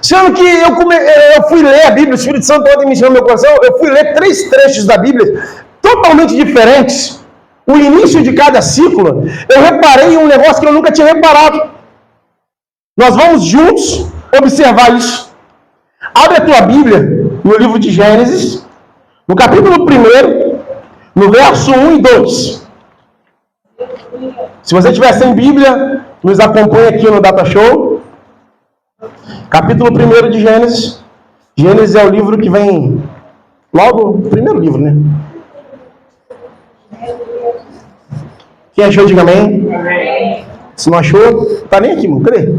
Sendo que eu fui ler a Bíblia, o Espírito Santo ontem me encheu meu coração, eu fui ler 3 trechos da Bíblia totalmente diferentes. O início de cada ciclo, eu reparei em um negócio que eu nunca tinha reparado. Nós vamos juntos observar isso. Abre a tua Bíblia no livro de Gênesis, no capítulo 1, no verso 1 e 2. Se você estiver sem Bíblia, nos acompanhe aqui no Data Show. Capítulo 1 de Gênesis. Gênesis é o livro que vem logo, o primeiro livro, né? Quem achou, diga amém. Amém. Se não achou, tá nem aqui, mano. Cadê?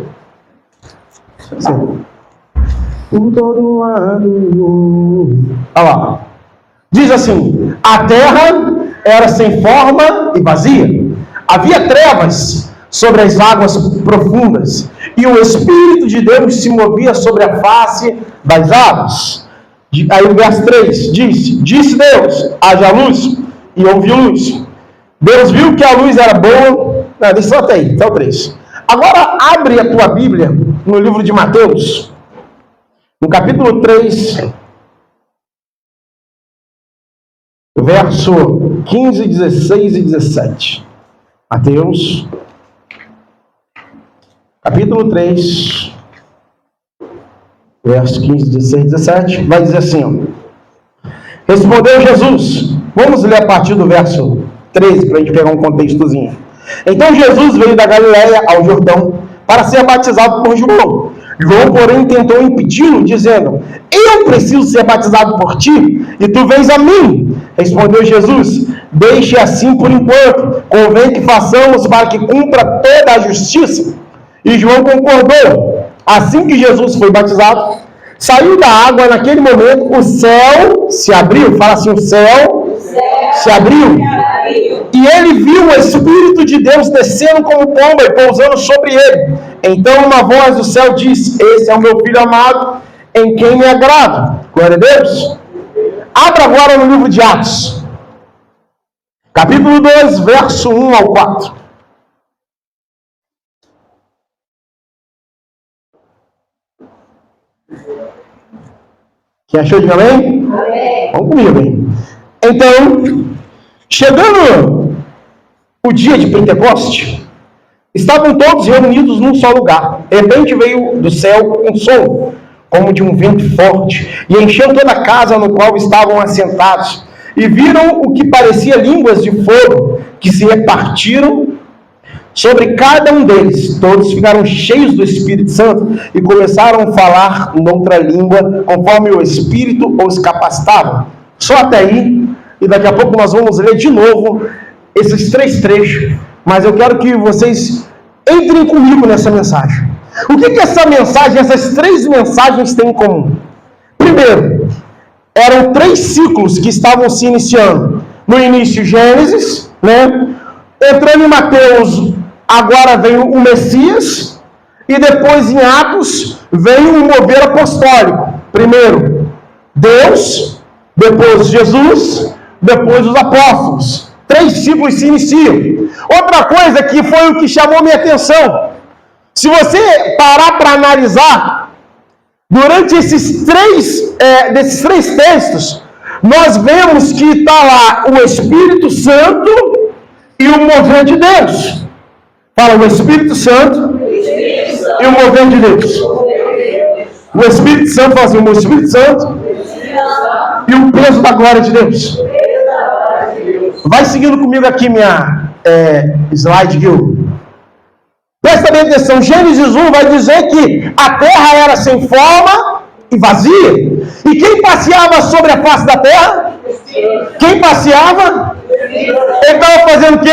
Por todo lado. Olha lá. Diz assim: a terra era sem forma e vazia. Havia trevas sobre as águas profundas, e o Espírito de Deus se movia sobre a face das águas. Aí o verso 3 diz: disse Deus, haja luz, e houve luz. Deus viu que a luz era boa. Não, deixa só até aí, até o 3. Agora abre a tua Bíblia no livro de Mateus, no capítulo 3, verso 15, 16 e 17. Mateus, capítulo 3, verso 15, 16 e 17, vai dizer assim, ó. Respondeu Jesus, vamos ler a partir do verso 13, para a gente pegar um contextozinho. Então Jesus veio da Galiléia ao Jordão para ser batizado por João. João, porém, tentou impedi-lo, dizendo: eu preciso ser batizado por ti, e tu vens a mim. Respondeu Jesus: deixe assim por enquanto, convém que façamos para que cumpra toda a justiça. E João concordou. Assim que Jesus foi batizado, saiu da água. Naquele momento o céu se abriu. Fala assim: o céu se abriu. E ele viu o Espírito de Deus descendo como pomba e pousando sobre ele. Então uma voz do céu disse: esse é o meu filho amado, em quem me agrado. Glória a Deus. Abra agora no livro de Atos, capítulo 2, verso 1 ao 4. Quem achou, diga amém? Amém. Vamos comigo, hein? Então, chegando o dia de Pentecoste, estavam todos reunidos num só lugar. De repente veio do céu um som, como de um vento forte, e encheu toda a casa no qual estavam assentados. E viram o que parecia línguas de fogo, que se repartiram sobre cada um deles. Todos ficaram cheios do Espírito Santo e começaram a falar noutra língua, conforme o Espírito os capacitava. Só até aí, e daqui a pouco nós vamos ler de novo esses 3 trechos, mas eu quero que vocês entrem comigo nessa mensagem. O que essa mensagem, essas 3 mensagens têm em comum? Primeiro, eram 3 ciclos que estavam se iniciando. No início, Gênesis, né? Entrando em Mateus, agora vem o Messias, e depois em Atos, vem o mover apostólico. Primeiro, Deus, depois Jesus, depois os apóstolos. 3 ciclos se iniciam. Outra coisa que foi o que chamou minha atenção, se você parar para analisar, durante esses 3 textos, nós vemos que está lá o Espírito Santo e o mover de Deus. Fala, o Espírito Santo e o mover de Deus. O Espírito Santo, fala assim, o Espírito Santo e o peso da glória de Deus. Vai seguindo comigo aqui minha slide, Gil. Presta bem atenção, Gênesis 1 vai dizer que a terra era sem forma e vazia. E quem passeava sobre a face da terra? Quem passeava? Ele estava fazendo o quê?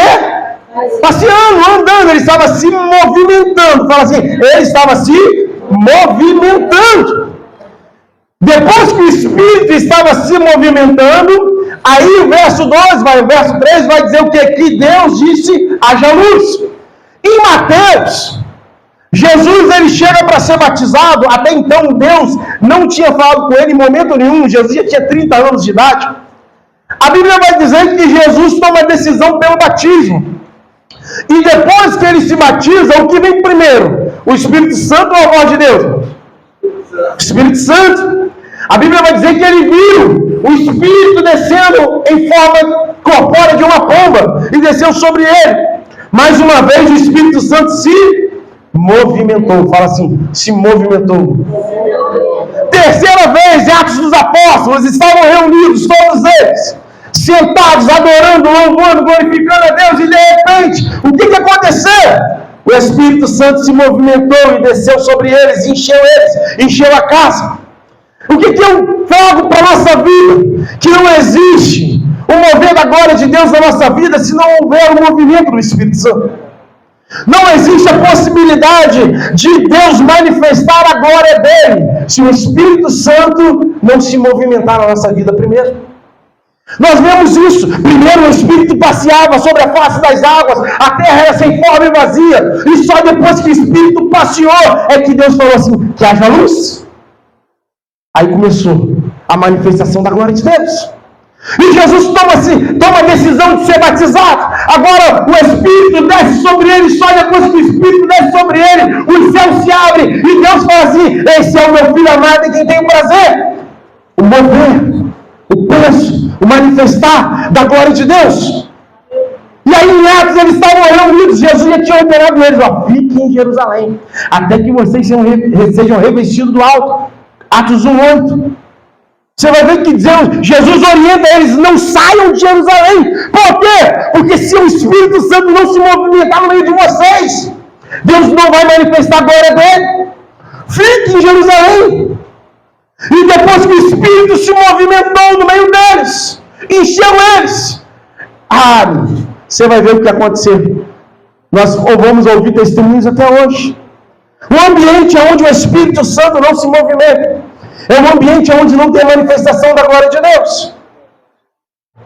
Passeando, andando, ele estava se movimentando. Fala assim, ele estava se movimentando. Depois que o Espírito estava se movimentando, aí o verso 2, o verso 3 vai dizer o quê? Que Deus disse, haja luz. Em Mateus, Jesus ele chega para ser batizado. Até então Deus não tinha falado com ele em momento nenhum. Jesus já tinha 30 anos de idade. A Bíblia vai dizer que Jesus toma a decisão pelo batismo. E depois que ele se batiza, o que vem primeiro? O Espírito Santo ou a voz de Deus? Espírito Santo. A Bíblia vai dizer que ele viu o Espírito descendo em forma corpórea de uma pomba e desceu sobre ele. Mais uma vez o Espírito Santo se movimentou. Fala assim, se movimentou. Terceira vez, Atos dos Apóstolos, estavam reunidos todos eles, sentados, adorando, louvando, glorificando a Deus, e de repente, o que aconteceu? O Espírito Santo se movimentou e desceu sobre eles, encheu a casa. O que é um fogo para a nossa vida? Que não existe o mover da glória de Deus na nossa vida se não houver o movimento do Espírito Santo. Não existe a possibilidade de Deus manifestar a glória dele se o Espírito Santo não se movimentar na nossa vida primeiro. Nós vemos isso. Primeiro o Espírito passeava sobre a face das águas, a terra era sem forma e vazia, e só depois que o Espírito passeou é que Deus falou assim, que haja luz. Aí começou a manifestação da glória de Deus. E Jesus toma a decisão de ser batizado. Agora o Espírito desce sobre ele. Só depois que o Espírito desce sobre ele, o céu se abre e Deus fala assim, esse é o meu filho amado em quem tenho prazer. O mover, o peso, o manifestar da glória de Deus. E aí em Atos eles estavam reunidos. Jesus já tinha ordenado eles, fiquem em Jerusalém até que vocês sejam revestidos do alto. Atos 1:8. Você vai ver que Jesus orienta eles, não saiam de Jerusalém. Por quê? Porque se o Espírito Santo não se movimentar no meio de vocês, Deus não vai manifestar a glória dele. Fique em Jerusalém. E depois que o Espírito se movimentou no meio deles, encheu eles, você vai ver o que aconteceu. Nós vamos ouvir testemunhos até hoje. Um ambiente onde o Espírito Santo não se movimenta é um ambiente onde não tem manifestação da glória de Deus.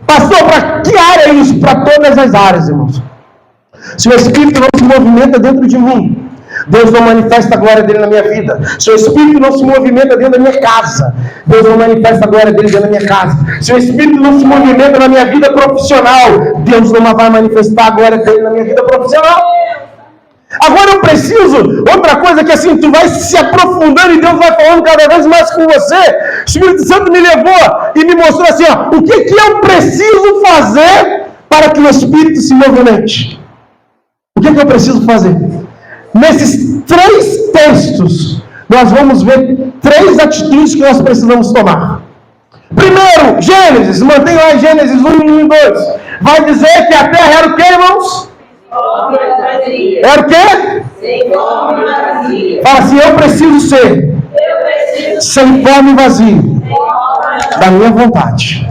Pastor, para que área é isso? Para todas as áreas, irmãos. Se o Espírito não se movimenta dentro de mim, Deus não manifesta a glória dele na minha vida. Se o Espírito não se movimenta dentro da minha casa, Deus não manifesta a glória dele dentro da minha casa. Se o Espírito não se movimenta na minha vida profissional, Deus não vai manifestar a glória dele na minha vida profissional. Agora eu preciso, outra coisa que assim, tu vai se aprofundando e Deus vai falando cada vez mais com você. O Espírito Santo me levou e me mostrou assim, o que eu preciso fazer para que o Espírito se movimente? O que eu preciso fazer? Nesses 3 textos, nós vamos ver 3 atitudes que nós precisamos tomar. Primeiro, Gênesis, mantém lá em Gênesis 1 e 2. Vai dizer que a terra era o que, irmãos? Era o quê? Sem forma e vazio. Fala assim, eu preciso ser sem forma e vazio da minha vontade.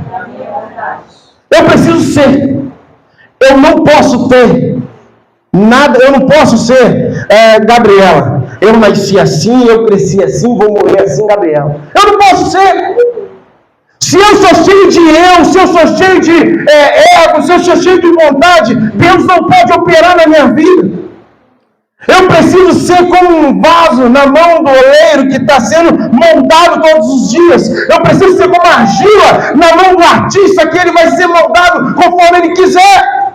Eu preciso ser. Eu não posso ter nada, eu não posso ser Gabriela. Eu nasci assim, eu cresci assim, vou morrer assim, Gabriela. Eu não posso ser. Se eu sou cheio de se eu sou cheio de ego, se eu sou cheio de vontade, Deus não pode operar na minha vida. Eu preciso ser como um vaso na mão do oleiro que está sendo moldado todos os dias. Eu preciso ser como argila na mão do artista que ele vai ser moldado conforme ele quiser.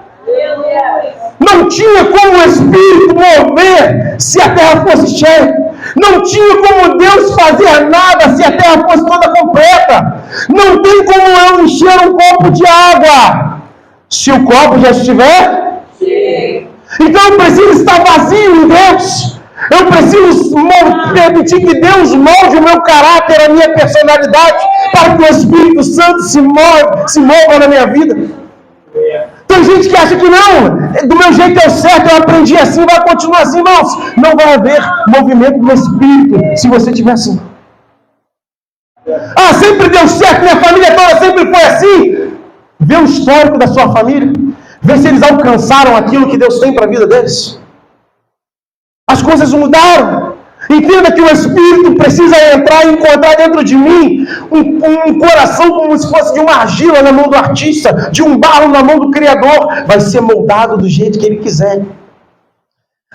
Não tinha como o Espírito mover se a terra fosse cheia. Não tinha como Deus fazer nada se a terra fosse toda completa. Não tem como eu encher um copo de água se o copo já estiver cheio. Então eu preciso estar vazio em Deus. Eu preciso permitir que Deus molde o meu caráter, a minha personalidade, para que o Espírito Santo se mova na minha vida. Tem gente que acha que não, do meu jeito é o certo, eu aprendi assim, vai continuar assim, irmãos. Não vai haver movimento do Espírito se você estiver assim. Sempre deu certo, minha família toda sempre foi assim. Vê o histórico da sua família, vê se eles alcançaram aquilo que Deus tem para a vida deles. As coisas mudaram. Entenda que o Espírito precisa entrar e encontrar dentro de mim um coração como se fosse de uma argila na mão do artista, de um barro na mão do Criador. Vai ser moldado do jeito que Ele quiser.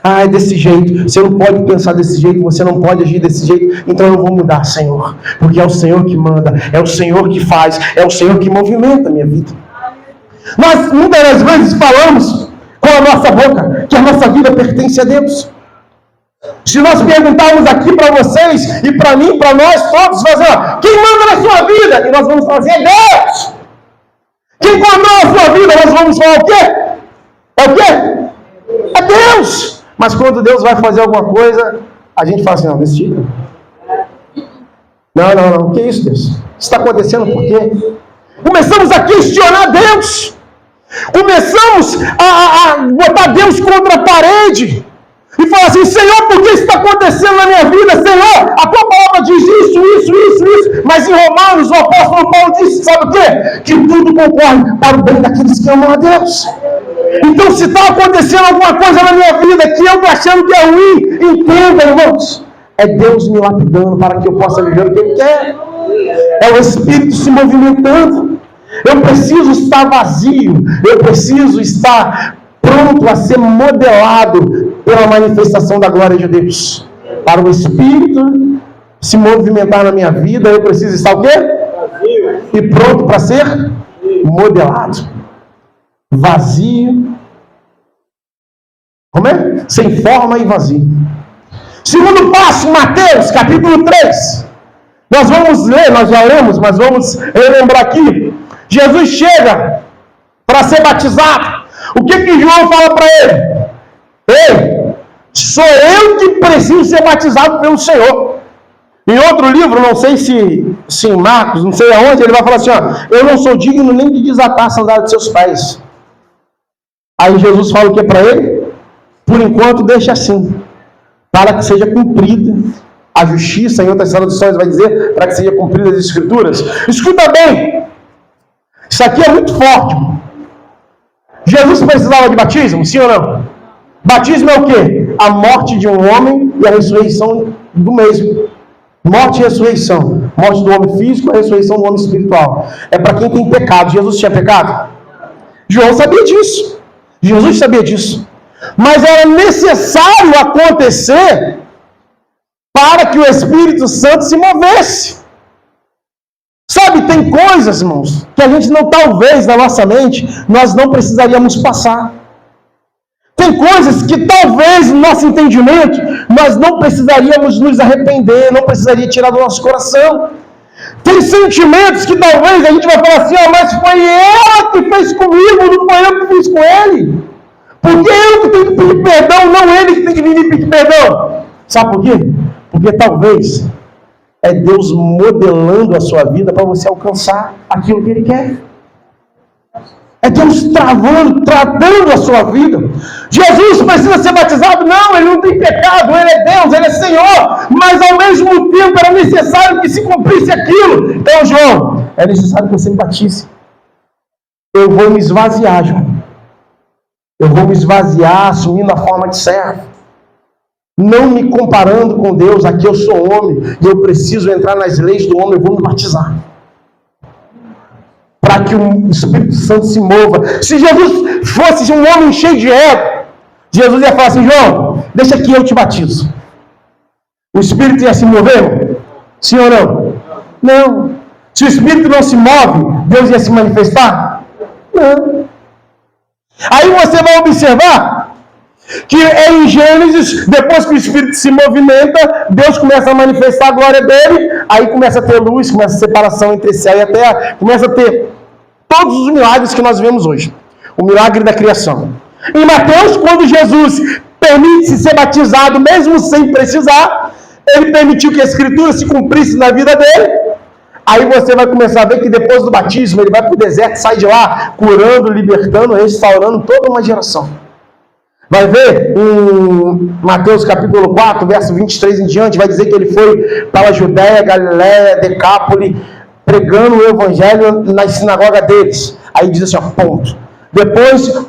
É desse jeito. Você não pode pensar desse jeito, você não pode agir desse jeito. Então eu vou mudar, Senhor. Porque é o Senhor que manda, é o Senhor que faz, é o Senhor que movimenta a minha vida. Nós muitas das vezes falamos com a nossa boca que a nossa vida pertence a Deus. Se nós perguntarmos aqui para vocês e para mim, para nós todos, fazer, quem manda na sua vida? E nós vamos fazer Deus. Quem comandou a sua vida? Nós vamos falar o quê? É o quê? É Deus. Mas quando Deus vai fazer alguma coisa, a gente fala assim, não, desse tipo. Não. Que isso, Deus? Isso está acontecendo por quê? Começamos a questionar Deus. Começamos a botar Deus contra a parede. E falar assim, Senhor, por que isso está acontecendo na minha vida? Senhor, a tua palavra diz isso. Mas em Romanos, o apóstolo Paulo disse, sabe o quê? Que tudo concorre para o bem daqueles que amam a Deus. Então, se está acontecendo alguma coisa na minha vida que eu estou achando que é ruim, entenda, irmãos. É Deus me lapidando para que eu possa viver o que Ele quer. É o Espírito se movimentando. Eu preciso estar vazio. Eu preciso estar pronto a ser modelado pela manifestação da glória de Deus. Para o Espírito se movimentar na minha vida, eu preciso estar o quê? Vazio. E pronto para ser modelado. Vazio. Como é? Sem forma e vazio. Segundo passo, Mateus, capítulo 3. Nós vamos ler, nós já lemos, mas vamos relembrar aqui. Jesus chega para ser batizado. O que João fala para ele? Ei, sou eu que preciso ser batizado pelo Senhor. Em outro livro, não sei se em Marcos, não sei aonde, ele vai falar assim, ó, eu não sou digno nem de desatar a sandália de seus pés. Aí Jesus fala o que para ele? Por enquanto deixa assim, para que seja cumprida a justiça. Em outras traduções vai dizer, para que seja cumprida as escrituras. Escuta bem, isso aqui é muito forte. Jesus precisava de batismo, sim ou não? Batismo é o quê? A morte de um homem e a ressurreição do mesmo. Morte e ressurreição. Morte do homem físico e a ressurreição do homem espiritual. É para quem tem pecado. Jesus tinha pecado? João sabia disso. Jesus sabia disso. Mas era necessário acontecer para que o Espírito Santo se movesse. Sabe, tem coisas, irmãos, que a gente não, talvez, na nossa mente, nós não precisaríamos passar. Tem coisas que talvez, no nosso entendimento, nós não precisaríamos nos arrepender, não precisaria tirar do nosso coração. Tem sentimentos que talvez a gente vai falar assim, mas foi ela que fez comigo, não foi eu que fiz com ele. Porque eu que tenho que pedir perdão, não ele que tem que vir e pedir perdão. Sabe por quê? Porque talvez é Deus modelando a sua vida para você alcançar aquilo que Ele quer. É Deus tratando a sua vida. Jesus precisa ser batizado? Não, Ele não tem pecado, Ele é Deus, Ele é Senhor. Mas ao mesmo tempo era necessário que se cumprisse aquilo. Então, João, é necessário que você me batize. Eu vou me esvaziar, João. Eu vou me esvaziar assumindo a forma de servo. Não me comparando com Deus, aqui eu sou homem e eu preciso entrar nas leis do homem, eu vou me batizar. Para que o Espírito Santo se mova. Se Jesus fosse um homem cheio de ego, Jesus ia falar assim, João, deixa que eu te batizo. O Espírito ia se mover? Sim ou não? Não. Se o Espírito não se move, Deus ia se manifestar? Não. Aí você vai observar que em Gênesis, depois que o Espírito se movimenta, Deus começa a manifestar a glória dele, aí começa a ter luz, começa a separação entre céu e a terra, começa a ter todos os milagres que nós vemos hoje. O milagre da criação. Em Mateus, quando Jesus permite ser batizado, mesmo sem precisar, ele permitiu que a Escritura se cumprisse na vida dele. Aí você vai começar a ver que depois do batismo, ele vai para o deserto, sai de lá, curando, libertando, restaurando toda uma geração. Vai ver em Mateus capítulo 4, verso 23 em diante, vai dizer que ele foi para a Judéia, Galiléia, Decápole, pregando o evangelho na sinagoga deles. Aí diz assim, ponto. Depois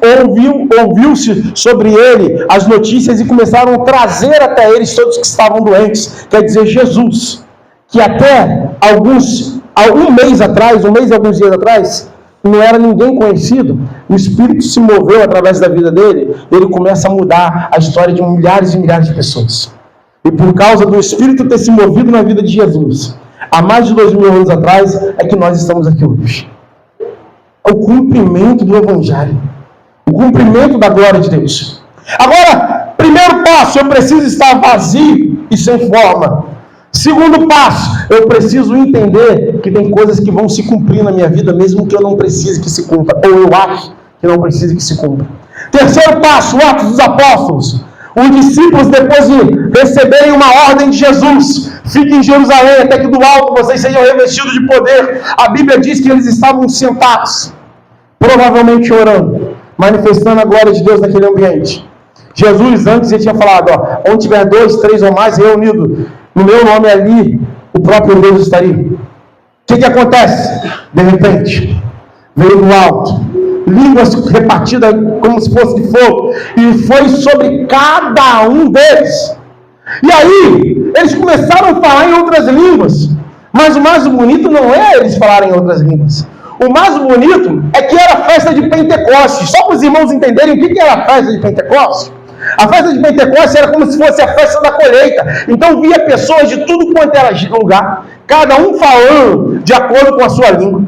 ouviu-se sobre ele as notícias e começaram a trazer até eles todos que estavam doentes. Quer dizer, Jesus, que até um mês e alguns dias atrás, não era ninguém conhecido, o Espírito se moveu através da vida dele, ele começa a mudar a história de milhares e milhares de pessoas. E por causa do Espírito ter se movido na vida de Jesus, há mais de 2000 anos atrás, é que nós estamos aqui hoje. É o cumprimento do Evangelho, o cumprimento da glória de Deus. Agora, Primeiro passo, eu preciso estar vazio e sem forma. Segundo passo, eu preciso entender que tem coisas que vão se cumprir na minha vida, mesmo que eu não precise que se cumpra, ou eu acho que não precise que se cumpra. Terceiro passo, Atos dos Apóstolos. Os discípulos, depois de receberem uma ordem de Jesus, fiquem em Jerusalém até que do alto vocês sejam revestidos de poder. A Bíblia diz que eles estavam sentados, provavelmente orando, manifestando a glória de Deus naquele ambiente. Jesus antes ele tinha falado, onde tiver 2, 3 ou mais reunidos no meu nome ali, o próprio Deus estaria. O que acontece? De repente, veio do alto, línguas repartidas como se fosse de fogo, e foi sobre cada um deles. E aí, eles começaram a falar em outras línguas. Mas o mais bonito não é eles falarem em outras línguas. O mais bonito é que era a festa de Pentecostes. Só para os irmãos entenderem o que era a festa de Pentecostes. A festa de Pentecostes era como se fosse a festa da colheita. Então via pessoas de tudo quanto era lugar, cada um falando de acordo com a sua língua,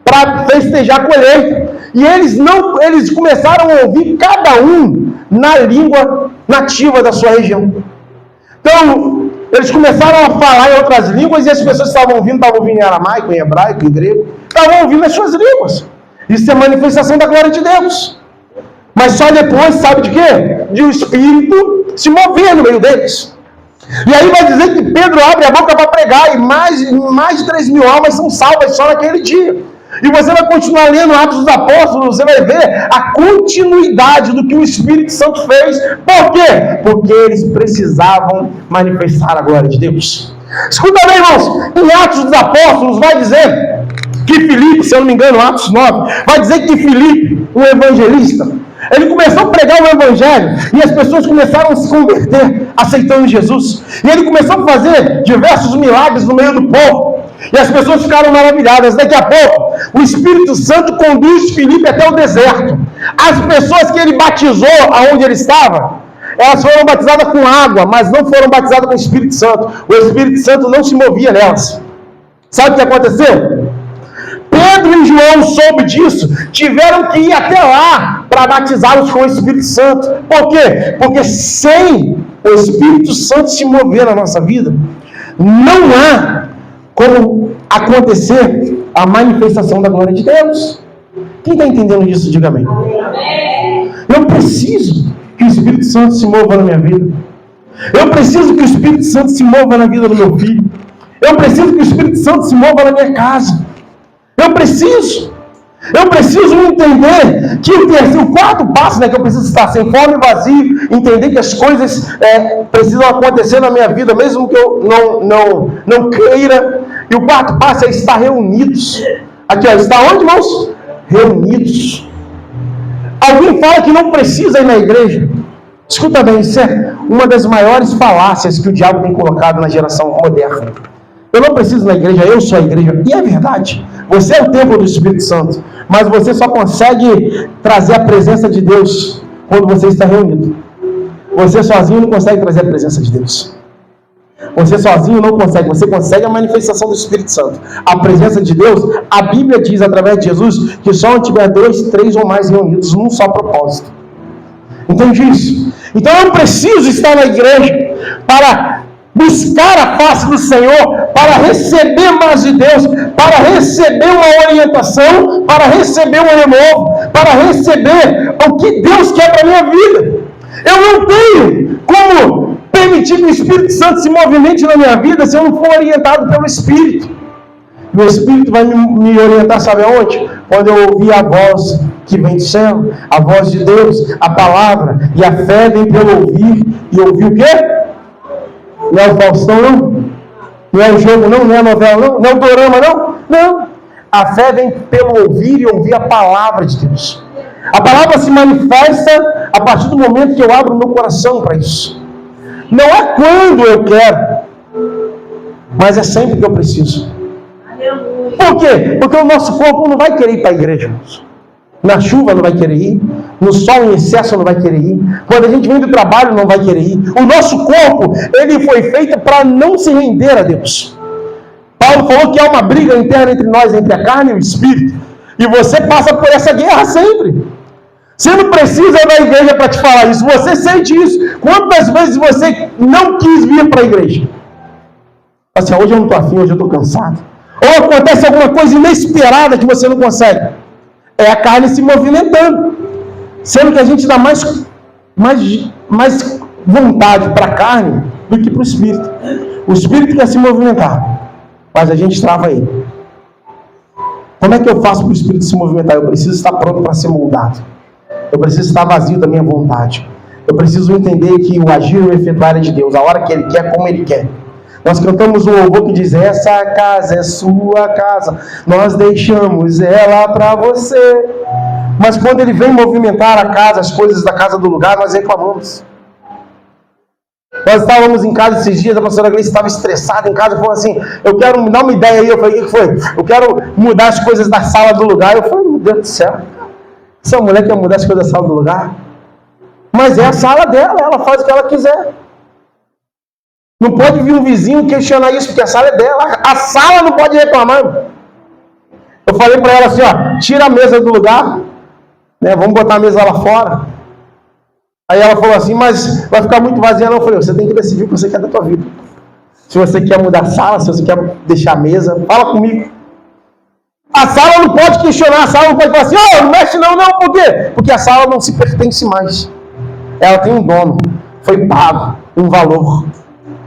para festejar a colheita. E eles começaram a ouvir cada um na língua nativa da sua região. Então, eles começaram a falar em outras línguas, e as pessoas estavam ouvindo em aramaico, em hebraico, em grego, estavam ouvindo as suas línguas. Isso é manifestação da glória de Deus. Mas só depois, sabe de quê? De o Espírito se mover no meio deles. E aí vai dizer que Pedro abre a boca para pregar, e mais de 3.000 almas são salvas só naquele dia. E você vai continuar lendo Atos dos Apóstolos, você vai ver a continuidade do que o Espírito Santo fez. Por quê? Porque eles precisavam manifestar a glória de Deus. Escuta bem, irmãos, em Atos dos Apóstolos vai dizer que Filipe, se eu não me engano, Atos 9, vai dizer que Filipe, um evangelista, ele começou a pregar o evangelho, e as pessoas começaram a se converter, aceitando Jesus. E ele começou a fazer diversos milagres no meio do povo. E as pessoas ficaram maravilhadas. Daqui a pouco, o Espírito Santo conduz Filipe até o deserto. As pessoas que ele batizou aonde ele estava, elas foram batizadas com água, mas não foram batizadas com o Espírito Santo. O Espírito Santo não se movia nelas. Sabe o que aconteceu? Pedro e João soube disso, tiveram que ir até lá para batizá-los com o Espírito Santo. Por quê? Porque sem o Espírito Santo se mover na nossa vida, não há como acontecer a manifestação da glória de Deus. Quem está entendendo disso, diga amém. Eu preciso que o Espírito Santo se mova na minha vida. Eu preciso que o Espírito Santo se mova na vida do meu filho. Eu preciso que o Espírito Santo se mova na minha casa. Eu preciso entender que o quarto passo, que eu preciso estar sem fome e vazio, entender que as coisas precisam acontecer na minha vida, mesmo que eu não queira. E o quarto passo é estar reunidos. Aqui, está onde, irmãos? Reunidos. Alguém fala que não precisa ir na igreja. Escuta bem, isso é uma das maiores falácias que o diabo tem colocado na geração moderna. Eu não preciso ir na igreja, eu sou a igreja. E é verdade. Você é o templo do Espírito Santo, mas você só consegue trazer a presença de Deus quando você está reunido. Você sozinho não consegue trazer a presença de Deus. Você sozinho não consegue, você consegue a manifestação do Espírito Santo. A presença de Deus, a Bíblia diz através de Jesus, que só onde tiver 2, 3 ou mais reunidos num só propósito. Entende isso? Então eu preciso estar na igreja para buscar a face do Senhor, para receber mais de Deus, para receber uma orientação, para receber um renovo, para receber o que Deus quer para a minha vida. Eu não tenho como permitir que o Espírito Santo se movimente na minha vida se eu não for orientado pelo Espírito. E o Espírito vai me orientar, sabe aonde? Quando eu ouvir a voz que vem do céu, a voz de Deus, a palavra, e a fé vem pelo ouvir, e ouvir o quê? Não é o Faustão, não? Não é o jogo, não? Não é a novela, não? Não é o dorama, não? Não. A fé vem pelo ouvir e ouvir a palavra de Deus. A palavra se manifesta a partir do momento que eu abro o meu coração para isso. Não é quando eu quero, mas é sempre que eu preciso. Por quê? Porque o nosso corpo não vai querer ir para a igreja. Na chuva não vai querer ir, no sol em excesso não vai querer ir, quando a gente vem do trabalho não vai querer ir. O nosso corpo, ele foi feito para não se render a Deus. Paulo falou que há uma briga interna entre nós, entre a carne e o espírito, e você passa por essa guerra sempre. Você não precisa da igreja para te falar isso. Você sente isso. Quantas vezes você não quis vir para a igreja? Assim, hoje eu não estou afim, hoje eu estou cansado. Ou acontece alguma coisa inesperada que você não consegue. É a carne se movimentando. Sendo que a gente dá mais vontade para a carne do que para o espírito. O espírito quer se movimentar, mas a gente trava ele. Como é que eu faço para o espírito se movimentar? Eu preciso estar pronto para ser moldado. Eu preciso estar vazio da minha vontade. Eu preciso entender que o agir e o efetuar é de Deus, a hora que Ele quer, como Ele quer. Nós cantamos um louvor que diz: essa casa é sua casa, nós deixamos ela para você. Mas quando Ele vem movimentar a casa, as coisas da casa do lugar, nós reclamamos. Nós estávamos em casa esses dias, a pastora Gleice estava estressada em casa, falou assim: eu quero me dar uma ideia aí. Eu falei: o que foi? Eu quero mudar as coisas da sala do lugar. Eu falei: meu Deus do céu, essa mulher quer mudar as coisas da sala do lugar? Mas é a sala dela, ela faz o que ela quiser. Não pode vir um vizinho questionar isso, porque a sala é dela. A sala não pode reclamar. Eu falei para ela assim: ó, tira a mesa do lugar, né, vamos botar a mesa lá fora. Aí ela falou assim: mas vai ficar muito vazia. Não, eu falei: você tem que decidir o que você quer da tua vida. Se você quer mudar a sala, se você quer deixar a mesa, fala comigo. A sala não pode questionar, a sala não pode falar assim: oh, não mexe não, por quê? Porque a sala não se pertence mais. Ela tem um dono, foi pago um valor.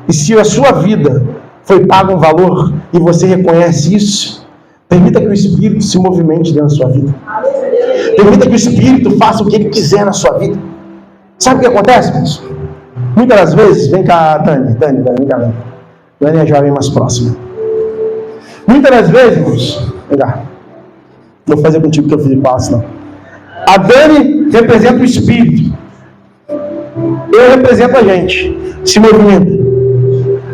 E se a sua vida foi pago um valor e você reconhece isso, permita que o Espírito se movimente dentro da sua vida. Permita que o Espírito faça o que Ele quiser na sua vida. Sabe o que acontece, irmãos? Muitas das vezes, vem cá, Dani, vem cá. Dani é a jovem mais próxima. Muitas das vezes, irmãos, vem cá. Não vou fazer contigo que eu fiz com ela, não. A Dani representa o Espírito. Eu represento a gente. Se movimenta.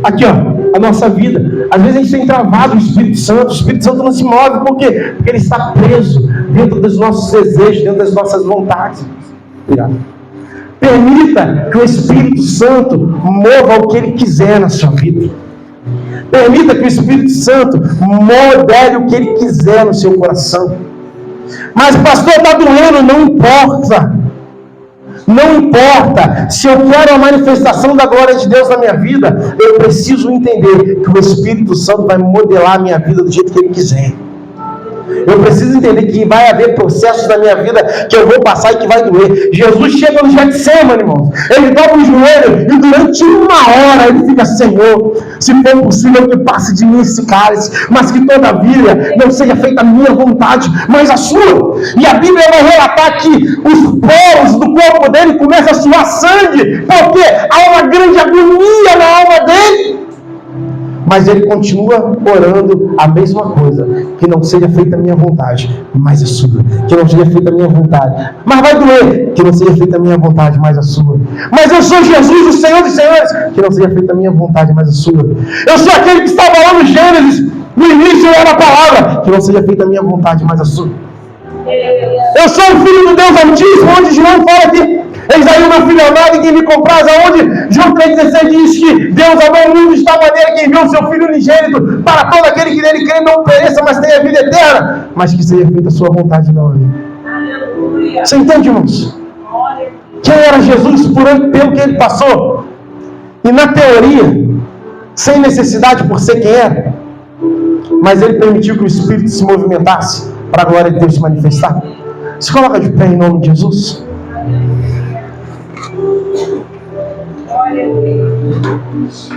Aqui, ó, a nossa vida. Às vezes a gente tem travado o Espírito Santo não se move. Por quê? Porque ele está preso dentro dos nossos desejos, dentro das nossas vontades. Obrigado. Permita que o Espírito Santo mova o que Ele quiser na sua vida. Permita que o Espírito Santo modele o que Ele quiser no seu coração. Mas, pastor, está doendo, não importa. Não importa. Se eu quero a manifestação da glória de Deus na minha vida, eu preciso entender que o Espírito Santo vai modelar a minha vida do jeito que Ele quiser. Eu preciso entender que vai haver processos na minha vida que eu vou passar e que vai doer. Jesus chega no Getsemane, irmão. Ele dobra o joelho e durante 1 hora ele fica: Senhor, se for possível que passe de mim esse cálice, mas que todavia não seja feita a minha vontade, mas a sua. E a Bíblia vai relatar que os poros do corpo dele começam a suar sangue, porque há uma grande agonia na alma dele. Mas ele continua orando a mesma coisa: que não seja feita a minha vontade, mas a sua. Que não seja feita a minha vontade, mas vai doer. Que não seja feita a minha vontade, mas a sua. Mas eu sou Jesus, o Senhor dos Senhores. Que não seja feita a minha vontade, mas a sua. Eu sou aquele que estava lá no Gênesis, no início era a palavra. Que não seja feita a minha vontade, mas a sua. Eu sou o Filho do Deus Altíssimo, onde João fala que eis aí o meu filho amado em quem me compraz, aonde João 3,16 diz que Deus amou o mundo de tal maneira que enviou o seu Filho unigênito para todo aquele que nele crê não pereça, mas tenha vida eterna, mas que seja feita a sua vontade na hora. Você entende, irmãos? Quem era Jesus pelo que ele passou? E na teoria, sem necessidade por ser quem era, mas ele permitiu que o Espírito se movimentasse para a glória de Deus se manifestar. Se coloca de pé em nome de Jesus. Glória a Deus.